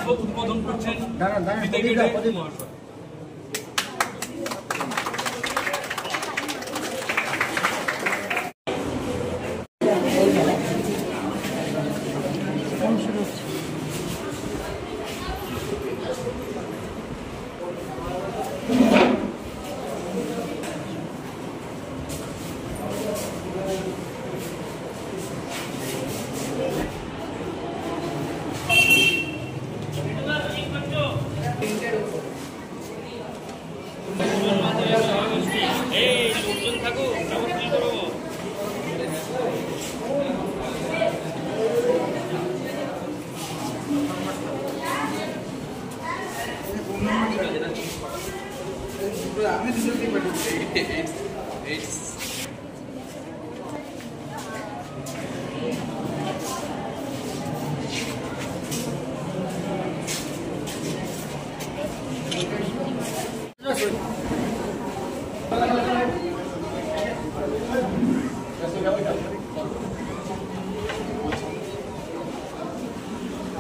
শুভ উদ্বোধন করছেন মহাশয়।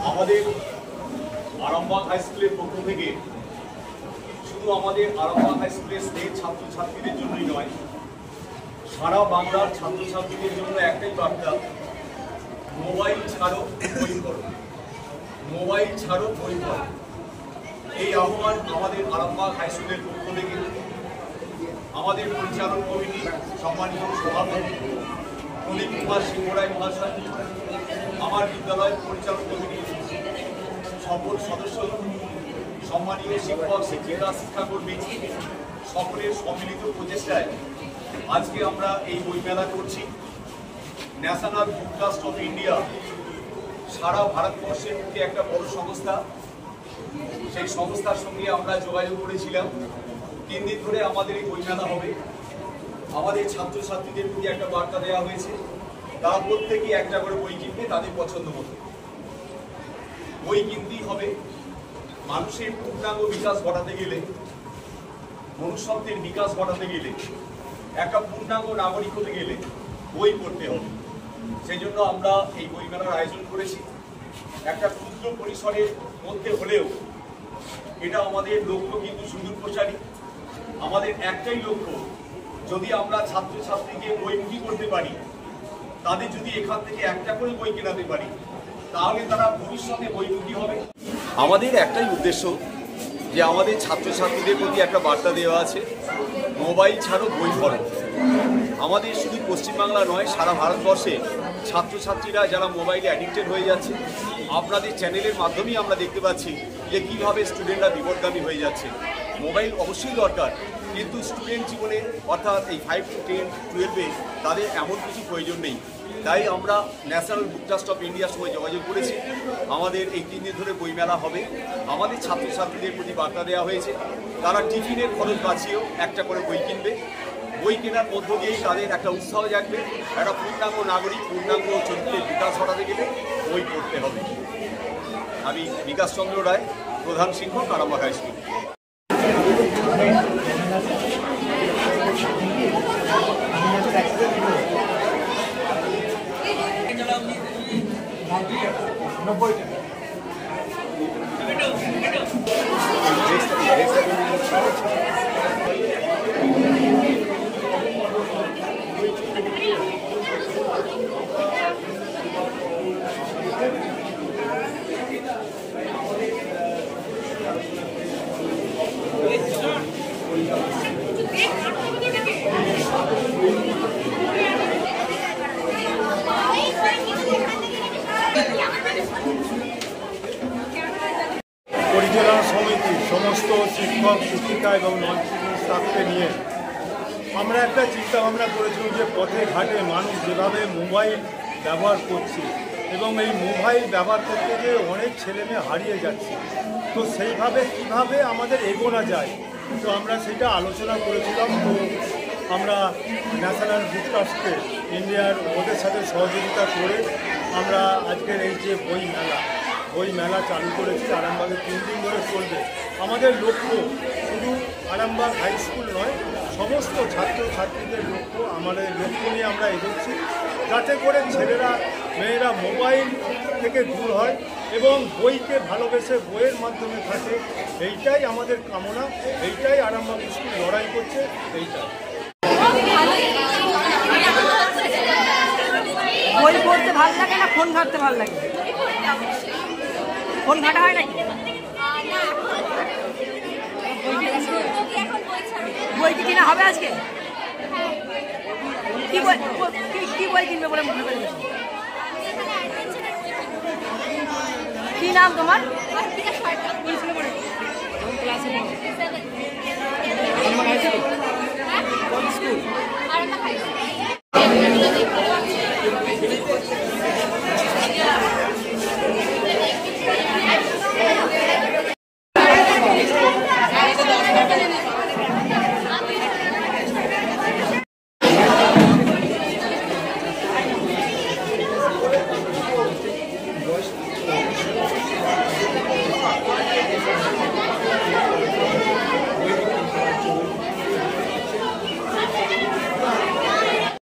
আমাদের আরামবাগ হাই স্কুলের পক্ষ থেকে শুধু আমাদের আরামবাগ হাই স্কুলের স্নেহ ছাত্রছাত্রীদের জন্যই নয়, সারা বাংলার ছাত্রছাত্রীদের জন্য একটাই বার্তা, মোবাইল ছাড়ো বই পড়ো, মোবাইল ছাড়ো বই পড়ো। এই আহ্বান আমাদের আরামবাগ হাই স্কুলের পক্ষ থেকে আমাদের পরিচালন কমিটি সম্মানিত সভাপতি প্রদীপ কুমার সিংহ রায় মহাশয়, আমার বিদ্যালয় পরিচালন কমিটির সকল সদস্য, সম্মানীয় শিক্ষক শিক্ষিকা শিক্ষাকর্মী সকলের সম্মিলিত প্রচেষ্টায় আজকে আমরা এই বইমেলা করছি। National Book Trust of India সারা ভারতবর্ষের মধ্যে একটা বড় সংস্থা, সেই সংস্থার সঙ্গে আমরা যোগাযোগ করেছিলাম। 3 দিন ধরে আমাদের এই বইমেলা হবে। আমাদের ছাত্রছাত্রীদের প্রতি একটা বার্তা দেওয়া হয়েছে, তারা প্রত্যেকেই একটা করে বই কিনবে তাদের পছন্দ মতো। বই কিনতেই হবে। মানুষের পূর্ণাঙ্গ বিকাশ ঘটাতে গেলে, মনুষ্যত্বের বিকাশ ঘটাতে গেলে, একটা পূর্ণাঙ্গ নাগরিক হতে গেলে বই পড়তে হবে। সেই জন্য আমরা এই বইমেলার আয়োজন করেছি। একটা ক্ষুদ্র পরিসরের মধ্যে হলেও এটা আমাদের লক্ষ্য কিন্তু সুদূর প্রসারী। আমাদের একটাই লক্ষ্য, যদি আমরা ছাত্রছাত্রীকে বইমুখী করতে পারি, তাদের যদি এখান থেকে একটা করে বই কেনাতে পারি, তাহলে তারা ভবিষ্যতে বইমুখী হবে। আমাদের একটাই উদ্দেশ্য যে আমাদের ছাত্রছাত্রীদের প্রতি একটা বার্তা দেওয়া আছে, মোবাইল ছাড়ো বই পড়ো। আমাদের শুধু পশ্চিমবাংলা নয়, সারা ভারতবর্ষে ছাত্রছাত্রীরা যারা মোবাইলে অ্যাডিক্টেড হয়ে যাচ্ছে, আপনাদের চ্যানেলের মাধ্যমেই আমরা দেখতে পাচ্ছি যে কীভাবে স্টুডেন্টরা বিপদগামী হয়ে যাচ্ছে। মোবাইল অবশ্যই দরকার, কিন্তু স্টুডেন্ট জীবনে অর্থাৎ এই 5 to 10, 12-এ তাদের এমন কিছু প্রয়োজন নেই। তাই আমরা ন্যাশনাল বুক ট্রাস্ট অফ ইন্ডিয়ার সঙ্গে যোগাযোগ করেছি। আমাদের এই 3 দিন ধরে বইমেলা হবে। আমাদের ছাত্রছাত্রীদের প্রতি বার্তা দেওয়া হয়েছে, তারা টিফিনের খরচ বাঁচিয়েও একটা করে বই কিনবে। বই কেনার মধ্য দিয়েই তাদের একটা উৎসাহ জাগবে। একটা পূর্ণাঙ্গ নাগরিক, পূর্ণাঙ্গ চরিত্রের বিকাশ ঘটাতে গেলে বই পড়তে হবে। আমি বিকাশ চন্দ্র রায়, প্রধান শিক্ষক, আরামবাগ হাই স্কুল। পরিচালনা সমিতি সমস্ত শিক্ষক শিক্ষিকা এবং নন শিক্ষক স্টাফকে নিয়ে আমরা একটা চিন্তা ভাবনা করেছিলাম যে পথে ঘাটে মানুষ যেভাবে মোবাইল ব্যবহার করছে এবং এই মোবাইল ব্যবহার করতে গিয়ে অনেক ছেলেমেয়ে হারিয়ে যাচ্ছে, তো সেইভাবে কিভাবে আমাদের এগোনো যায়, তো আমরা সেটা আলোচনা করেছিলাম। তো আমরা ন্যাশনাল বুক ট্রাস্টকে ইন্ডিয়ার ওদের সাথে সহযোগিতা করে আমরা আজকের এই যে বই মেলা চালু করেছি। আরামবাগে 3 দিন ধরে চলবে। আমাদের লক্ষ্য শুধু আরামবাগ হাই স্কুল নয়, সমস্ত ছাত্রছাত্রীদের লক্ষ্য, আমাদের লক্ষ্য নিয়ে আমরা এগোচ্ছি, যাতে করে ছেলেরা মেয়েরা মোবাইল থেকে দূর হয় এবং বইকে ভালোবেসে বইয়ের মাধ্যমে থাকে, এইটাই আমাদের কামনা, এইটাই আরামবাগ স্কুল লড়াই করছে, এইটাই। বই পড়তে ভালো লাগে না ফোন ঘাঁটতে ভালো লাগে? ফোন ঘাঁটা হয় নাকি? বই কি কিনা হবে আজকে? কি বই কিনবে বলে মনে করি? কি নাম তোমার? স্কুল